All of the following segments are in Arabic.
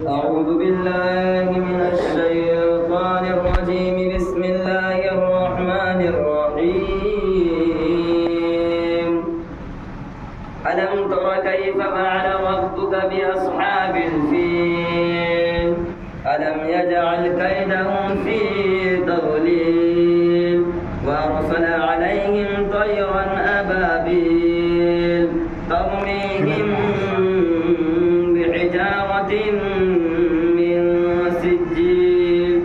أعوذ بالله من الشيطان الرجيم. بسم الله الرحمن الرحيم. ألم تر كيف فعل ربك بأصحاب الفيل؟ ألم يجعل كيدهم في تضليل وأرسل عليهم طيرا أبابيل ترميهم بحجارة من سجيل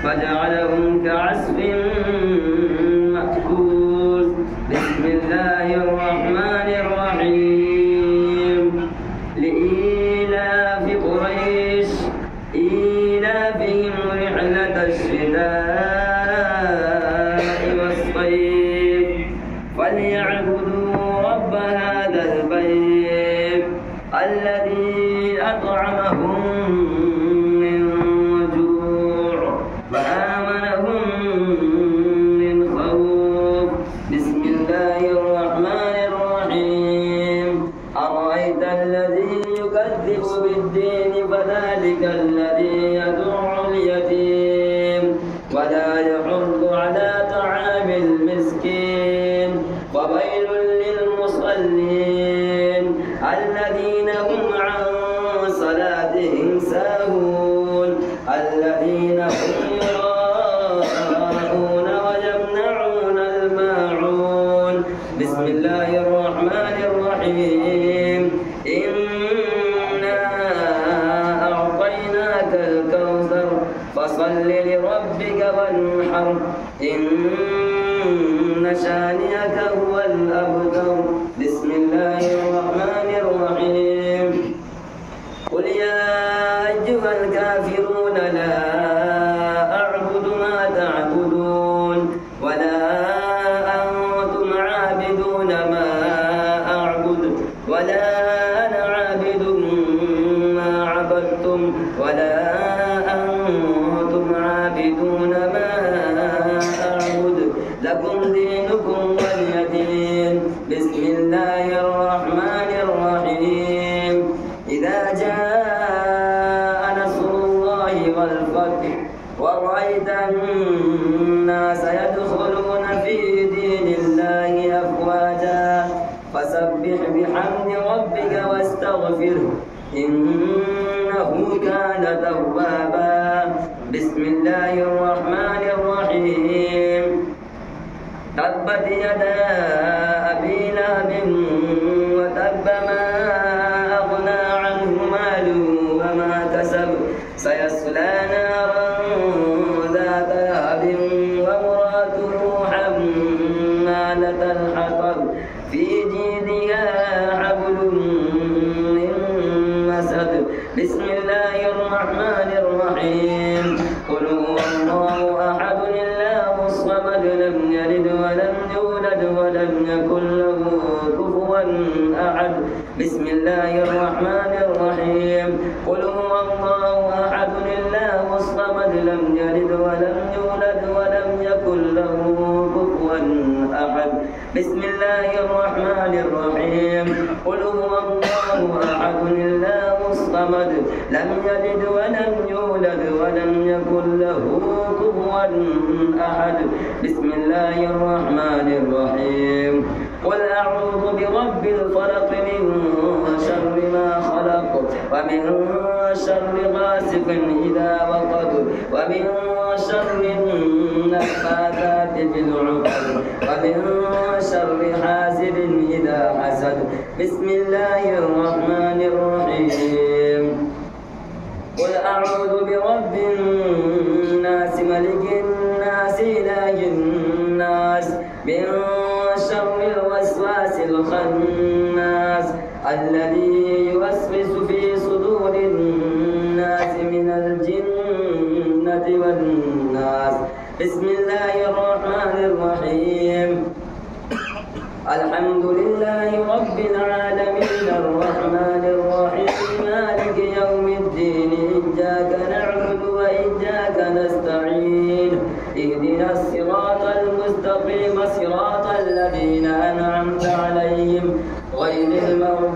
فجعلهم كعصف مأكول. بسم الله الرحمن الرحيم. لإيلاف قريش إيلافهم رحلة الشتاء والصيف فليعبدوا رب هذا البيت الذي أطعمهم من جوع وآمنهم من خوف. بسم الله الرحمن الرحيم. أرأيت الذي يكذب بالدين فذلك الذي يدع اليتيم ولا يحض على طعام المسكين وويل للمصلين الذين هم عن صلاتهم ساهون الذين هم يراءون ويمنعون الماعون. بسم الله الرحمن الرحيم. إنا أعطيناك الكوثر فصل لربك وانحر إن شانئك هو الأبتر. بسم الله الرحمن الرحيم. قل يا أيها الكافرون لا أعبد ما تعبدون ولا أنتم عابدون ما أعبد ولا أنا عابد ما عبدتم ولا أنتم عابدون ما أعبد لكم دينكم ولي دين. بسم الله الرحمن الرحيم. إذا جاء نصر الله والفتح ورأيت الناس يدخلون في دين الله أفواجا فسبح بحمد ربك واستغفره إنه كان توابا. بسم الله الرحمن الرحيم. تبت يدا أبي لهب وتب ما أغنى عنه ماله وما كسب سيصلى نارا ذات لهب وامرأته حمالة الحطب في جيدها حبل من مسد. بسم الله الرحمن الرحيم. قل هو الله أحد الله الصمد لم يلد ولم يولد ولم يكن له كفوا أحد. بسم الله الرحمن الرحيم. قل هو الله أحد الله الصمد لم يلد ولم يولد ولم يكن له كفوا أحد. بسم الله الرحمن الرحيم. قل هو الله أحد الله الصمد لم يلد ولم يولد ولم يكن له كفوا أحد. بسم الله الرحمن الرحيم. قل أعوذ برب الفلق من شر ما خلق ومن شر غاسق إذا وقب ومن شر النفاثات في العقد ومن شر حاسد إذا حسد. بسم الله الرحمن الرحيم. قل أعوذ برب الناس ملك الناس إله الناس من شر الوسواس الخناس الذي يوسوس في صدور الناس من الجنة والناس. بسم الله الرحمن الرحيم. الحمد لله رب العالمين الرحمن الرحيم مالك يوم الدين إياك نعبد وإياك نستعين اهدنا الصراط المستقيم صراط الذين أنعمت عليهم غير المغضوب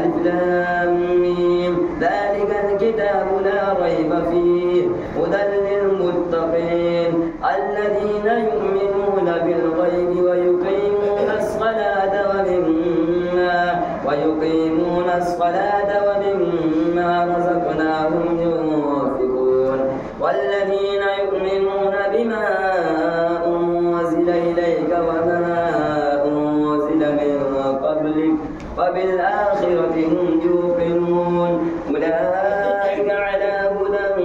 ألف لام ميم ذلك الكتاب لا ريب فيه هدى للمتقين الذين يؤمنون بالغيب ويقيمون الصلاة ومما رزقناهم ينفقون والذين يؤمنون بما أنزل إليك وما أنزل من قبلك وبالآخرة هم يوقنون أولئك على هدى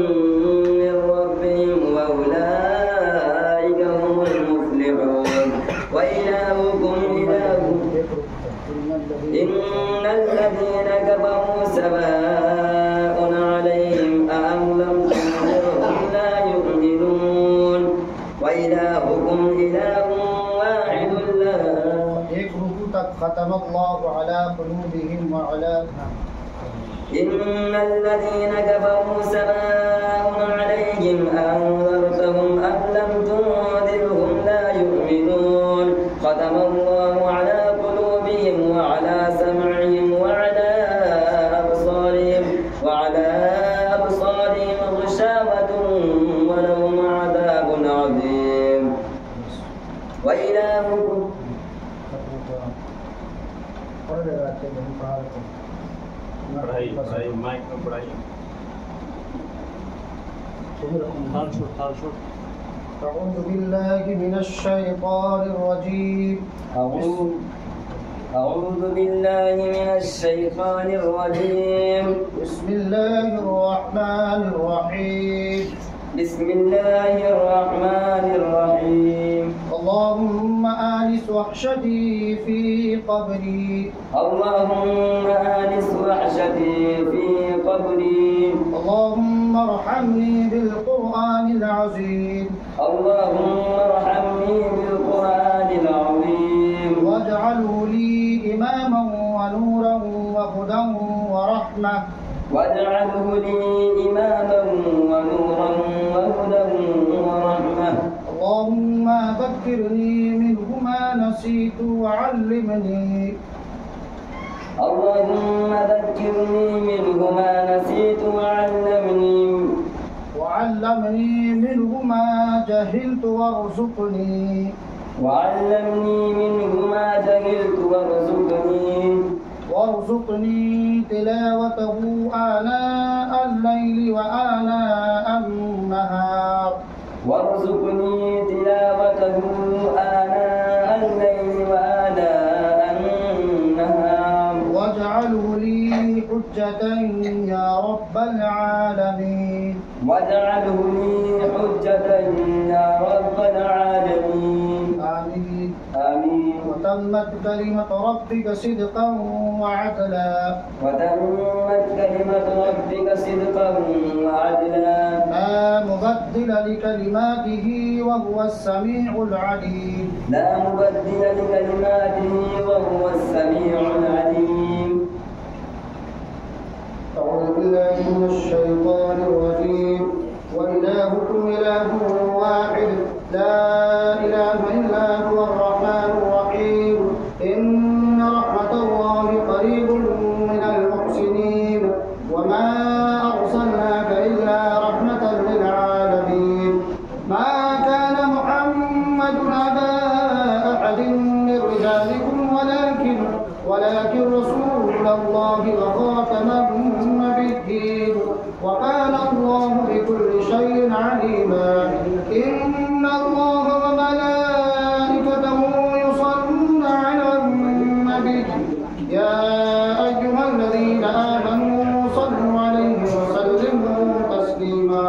من ربهم وأولئك هم المفلحون وإلهكم إله إن الذين كفروا سواء عليهم أأنذرتهم لا يؤمنون وإلهكم إله واحد لا ختم الله على قلوبهم وعلى إن الذين كفروا سواء عليهم أأنذرتهم أم لم تنذرهم لا يؤمنون ختم الله على قلوبهم وعلى سمعهم وعلى أبصارهم غشاوة ولهم عذاب عظيم وإلهكم أعوذ بالله من الشيطان الرجيم أعوذ بالله من الشيطان الرجيم بسم الله الرحمن الرحيم بسم الله الرحمن الرحيم اللهم آنس وحشتي في قبري اللهم آنس وحشتي في قبري اللهم ارحمني بالقرآن العظيم اللهم ارحمني بالقرآن العظيم واجعله لي إماما ونورا وهدى ورحمة واجعله لي إماما ونورا وهدى ورحمة اللهم ذكرني منه ما نسيت وعلمني اللهم ذكرني منه ما نسيت وعلمني منه ما جهلت وعلمني منه ما جهلت وارزقني تلاوته آناء الليل وآناء النهار وارزقني تلاوته آناء الليل وآناء النهار واجعله لي حجة يا رب العالمين واجعله لي حجة يا رب العالمين آمين آمين وتمت كلمة ربك صدقا وعدلا وتمت كلمة ربك صدقا وعدلا لا مبدل لكلماته وهو السميع العليم لا مبدل لكلماته وهو السميع العليم أعوذ بالله من الشيطان الرجيم وإلهكم إله واحد لا إله إلا هو الرحمن الرحيم إن رحمة الله قريب من المحسنين وما أرسلناك إلا رحمة للعالمين ما كان محمد أبا أحد من رجالكم ولكن رسول الله وخاتم النبيين وكان الله بكل شيء عليما إن الله وملائكته يصلون على النبي يا أيها الذين آمنوا صلوا عليه وسلموا تسليما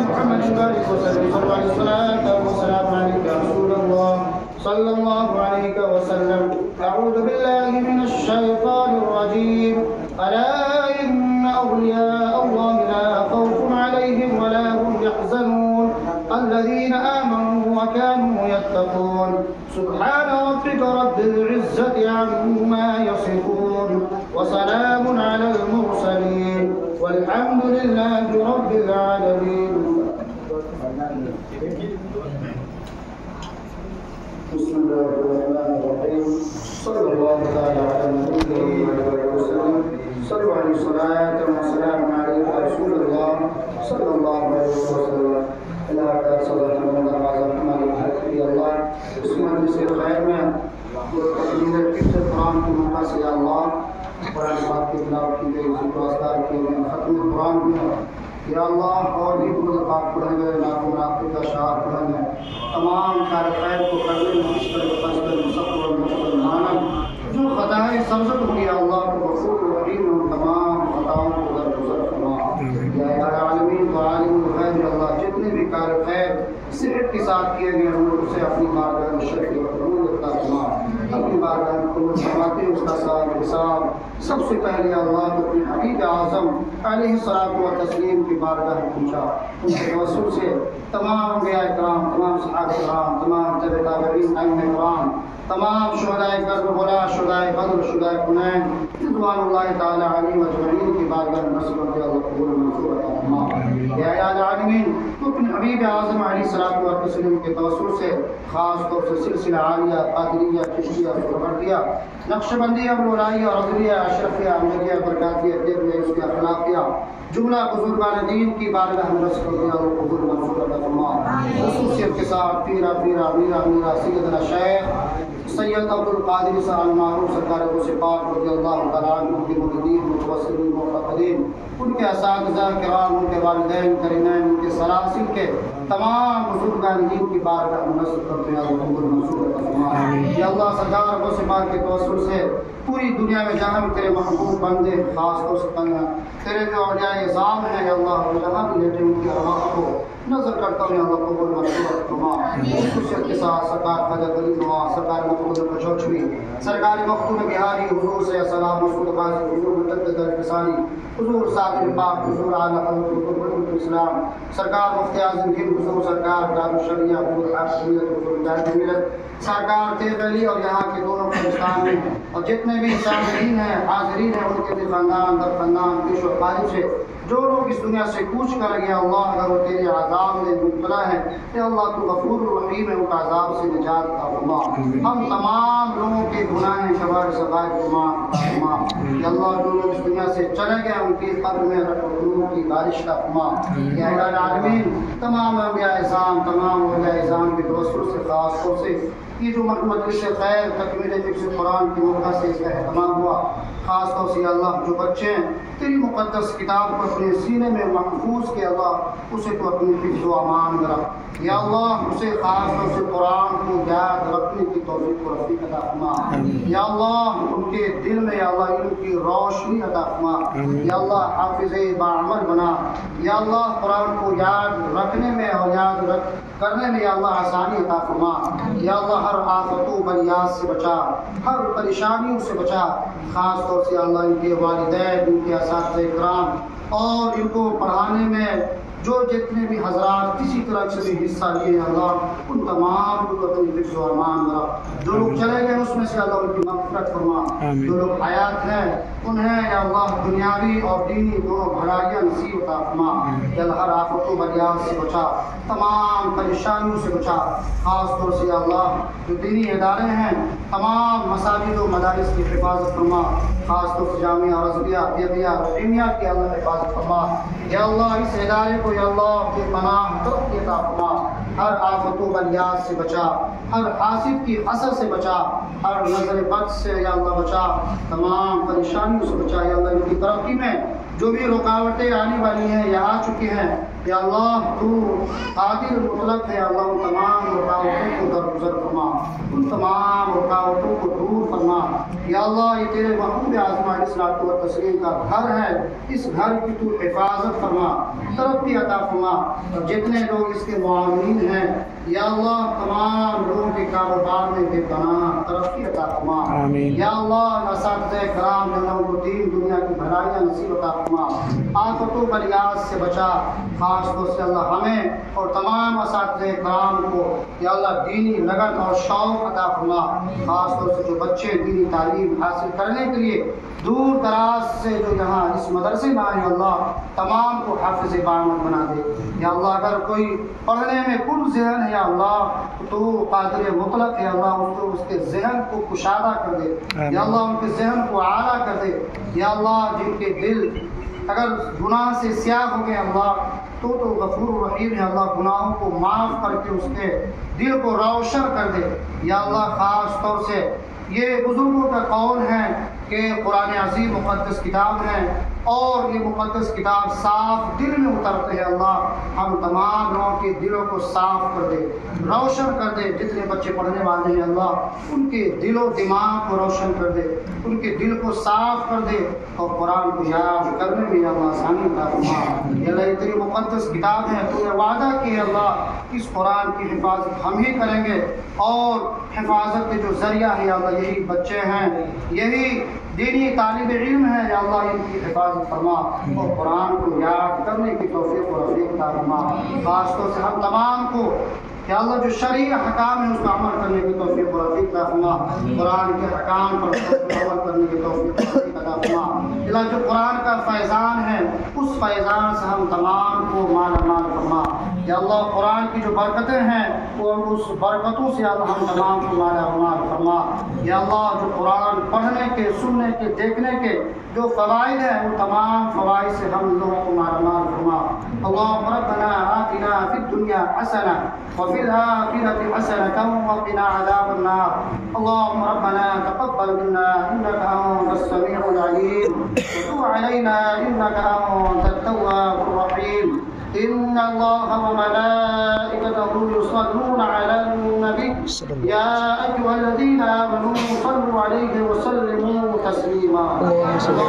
محمد بارك وسلم صلى الله عليه وسلم والسلام عليك يا رسول الله صلى الله عليه وسلم أعوذ بالله من الشيطان الرجيم ألا إن أولياء الله لا خوف عليهم ولا هم يحزنون الذين آمنوا وكانوا يتقون سبحان ربك رب العزة عما يصفون وسلام على المرسلين والحمد لله رب العالمين بسم الله الرحمن الرحيم صلى الله تعالى على نبينا محمد وسلم صلوا عليه الصلاة والسلام عليك رسول الله صلى الله عليه وسلم اللہ صلاة اللہ عظمت علیہ اللہ اس مجلس خیر میں تقریر کس قرآن کی موقع سے اللہ قرآن پاک کی تلاوت کی گئی ذکر و اذکار کیے گئے ختم قرآن بھی یا اللہ اور بھی قرآن پاک پڑھے گئے ناقو ناقو کا شعر پڑھے گئے تمام کار خیر کو کرنے میں مشکل فصل مصفر و مصفر مانا جو خطائیں سرزد ہوئی اللہ کو غفور رحیم اور تمام خطاؤں کو درگزر فرما یا عالمین و عالم الخیر اللہ جتنے بھی کار خیر صحت کے ساتھ کیے گئے ہوں اسے اپنی بارگاہ میں شرف و قبول عطا فرما اپنی بارگاہ میں قبول فرماتے اس کا صاحب حساب سب سے پہلے اللہ کو اپنے حبیب اعظم علیہ الصلوۃ والتسلیم کی بارگاہ میں پہنچا ان کے توسل سے تمام انبیاء کرام تمام صحابہ کرام تمام تابعین ائمہ کرام تمام شہدائے کربلا شہدائے بدر شہدائے حنین رضوان اللہ تعالی علیہم اجمعین کی بارگاہ میں نصب کر دے اللہ قبول منظور عطا فرما یا العالمین تو اپنے حبیب اعظم علیہ الصلوۃ والتسلیم کے توسل سے خاص طور سے سلسلہ عالیہ قادریہ چشتیہ سہروردیہ نقشبندیہ بلولائیہ رضویہ اشرفیہ احمدیہ برکاتیہ دیویہ اس کے اخلاقیہ جملہ بزرگان دین کی بارگاہ میں نصب کر دے اللہ قبول منظور عطا فرما خصوصیت کے ساتھ پیرا پیرا میرا میرا سیدنا شیخ سید عبد القادر صاحب المعروف سرکار کو سپاہ رضی اللہ تعالیٰ عنہ کے مریدین متوسلین معتقدین ان کے اساتذہ کرام ان کے والدین کرینین ان کے سلاسل کے تمام بزرگان دین کی بارگاہ میں نصب کرتے ہیں اللہ قبول منظور عطا فرما یا اللہ سرکار کو سپاہ کے توسل سے پوری دنیا میں جہاں بھی تیرے محبوب بندے خاص طور سے تیرے جو اولیاء اعظام ہیں یا اللہ جہاں بھی لیٹے ان کی ارواح کو نظر کرتا ہوں یا اللہ قبول منظور عطا فرما خصوصیت کے ساتھ سرکار خواجہ غریب نواز سرکار مقبول پچوچوی سرکاری مختوم بہاری حضور سے سلام مسعود قاضی حضور مجدد الفسانی حضور صادق پاک حضور اعلی حضرت حضور الاسلام سرکار مفتی اعظم ہند حضور سرکار دارالشریعہ حضور حافظیت حضور مجاہد ملت سرکار تیغ علی اور یہاں کے دونوں پاکستان میں اور جتنے بھی سامعین ہیں حاضرین ہیں ان کے بھی خاندان در خاندان پیش و خارج سے جو لوگ اس دنیا سے کوچ کر گیا اللہ اگر وہ تیرے عذاب میں مبتلا ہے یا اللہ تو غفور الرحیم ہے ان کا عذاب سے نجات عطا فرما ہم تمام لوگوں کے گناہ کبائر صغائر معاف فرما یا اللہ جو لوگ اس دنیا سے چلے گئے ان کی قبر میں رحمت کی بارش کا فرما یا الہ العالمین تمام انبیاء اعظام تمام اولیاء اعظام کے توسل سے خاص طور سے یہ جو مجلس خیر تکمیل حفظ قرآن کی موقع سے اس کا اہتمام ہوا خاص طور سے اللہ جو بچے ہیں تیری مقدس کتاب کو اپنے سینے میں محفوظ کے اللہ اسے تو اپنی حفظ و امان میں رکھ یا اللہ اسے خاص طور سے قرآن کو یاد رکھنے کی توفیق و رفیق عطا فرما یا اللہ ان کے دل میں یا اللہ علم کی روشنی عطا فرما یا اللہ حافظ باعمل بنا یا اللہ قرآن کو یاد رکھنے میں اور یاد کرنے میں یا اللہ آسانی عطا فرما یا اللہ ہر آفت و بلیات سے بچا ہر پریشانیوں سے بچا خاص طور سے اللہ ان کے والدین ان کے اساتذہ کرام اور ان کو پڑھانے میں جو جتنے بھی حضرات کسی طرح سے بھی حصہ لیے اللہ ان تمام کو اپنی حفظ و امان رکھ جو لوگ چلے گئے اس میں سے اللہ ان کی مغفرت فرما جو لوگ حیات ہیں انہیں یا اللہ دنیاوی اور دینی دونوں بھلائیاں نصیب عطا فرما یا اللہ ہر آفت و بلیات سے بچا تمام پریشانیوں سے بچا خاص طور سے یا اللہ جو دینی ادارے ہیں تمام مساجد و مدارس کی حفاظت فرما خاص طور سے جامعہ رضویہ طیبیہ رحیمیہ کی اللہ حفاظت فرما یا اللہ اس ادارے کو یا اللہ اپنی پناہ ترقی عطا فرما ہر آفت و بلیات سے بچا ہر حاسد کی حسد سے بچا ہر نظر بد سے یا اللہ بچا تمام پریشانیوں سے بچا یا اللہ ان کی ترقی میں جو بھی رکاوٹیں آنے والی ہیں یا آ چکی ہیں یا اللہ تو قادر مطلق ہے اللہ ان تمام رکاوٹوں کو درگزر فرما ان تمام رکاوٹوں کو دور فرما یا اللہ یہ تیرے محبوب اعظم علیہ الصلوۃ والتسلیم کا گھر ہے اس گھر کی تو حفاظت فرما ترقی عطا فرما اور جتنے لوگ اس کے معاونین ہیں یا اللہ تمام لوگوں کے کاروبار میں بے پناہ ترقی عطا فرما یا اللہ اساتذہ کرام جو دین دنیا کی کی بھلائیاں نصیب عطا فرما، آفتوں و بلیات سے بچا، خاص طور سے اللہ ہمیں اور تمام اساتذہ کرام کو یا اللہ دینی لگن اور شوق عطا فرما، خاص طور سے جو بچے دینی تعلیم حاصل کرنے کے لیے دور دراز سے جو یہاں اس مدرسے میں آئے اللہ تمام کو حافظ باعمل بنا دے یا اللہ۔ اگر کوئی پڑھنے میں کل ذہن ہے یا اللہ تو قادر مطلق ہے اللہ، اس کے ذہن کو کشادہ کر دے یا اللہ، ان کے ذہن کو اعلیٰ کر دے یا اللہ۔ جن کے دل اگر گناہ سے سیاہ ہو گئے اللہ تو غفور رحیم ہے اللہ، گناہوں کو معاف کر کے اس کے دل کو روشن کر دے یا اللہ۔ خاص طور سے یہ بزرگوں کا قول ہے کہ قرآن عظیم مقدس کتاب ہے اور یہ مقدس کتاب صاف دل میں اترتے ہیں اللہ، ہم تمام لوگوں کے دلوں کو صاف کر دے، روشن کر دے۔ جتنے بچے پڑھنے والے ہیں اللہ ان کے دل و دماغ کو روشن کر دے، ان کے دل کو صاف کر دے اور قرآن کو یاد کرنے میں اللہ آسانی عطا فرما۔ اللہ تیری مقدس کتاب ہے، تو نے وعدہ کیا اللہ اس قرآن کی حفاظت ہم ہی کریں گے، اور حفاظت کے جو ذریعہ ہے اللہ یہی بچے ہیں، یہی دینی طالب علم ہے یا اللہ، ان کی حفاظت فرما اور قرآن کو یاد کرنے کی توفیق و رفیق عطا فرما۔ خاص طور سے ہم تمام کو یا اللہ جو شرعی احکام ہے اس کا عمل کرنے کی توفیق و رفیق عطا فرما، قرآن کے احکام پر عمل کرنے کی توفیق و رفیق عطا فرما۔ اللہ جو قرآن کا فیضان ہے اس فیضان سے ہم تمام کو مالا مال فرما یا اللہ۔ قرآن کی جو برکتیں ہیں وہ اس برکتوں سے اللہ ہم تمام کو مالا مال فرما یا اللہ۔ جو قرآن پڑھنے کے، سننے کے، دیکھنے کے جو فوائد ہیں وہ تمام فوائد سے ہم لوگوں کو مالا مال فرما۔ اللہم ربنا آتنا فی الدنیا حسنہ وفي الآخرة حسنة وقنا عذاب النار۔ اللهم ربنا تقبل منا إنك أنت السميع العليم وتب علينا إنك أنت التواب الرحيم۔ إن الله وملائكته يصلون على النبي يا أيها الذين آمنوا صلوا عليه وسلموا تسليما۔ صلوا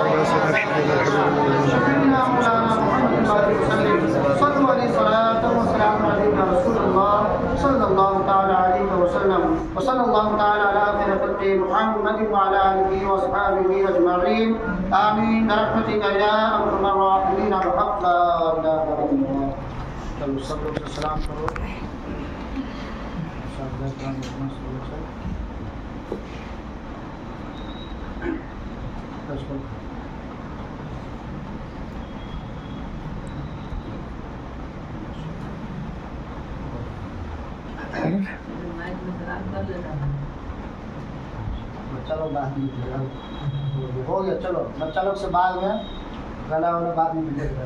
عليه صلاة وسلام عليك يا رسول الله صلى الله تعالى عليه وسلم، وصلى الله تعالى على خير خلقه محمد وعلى آله وأصحابه أجمعين، آمين برحمتك يا أرحم الراحمين بحق لا إله إلا الله۔ چلو سب لوگ سے سلام کرو۔ چلو بعد میں ہو گیا، چلو بچہ لوگ سے بعد میں گلا والا بعد میں ملے گا۔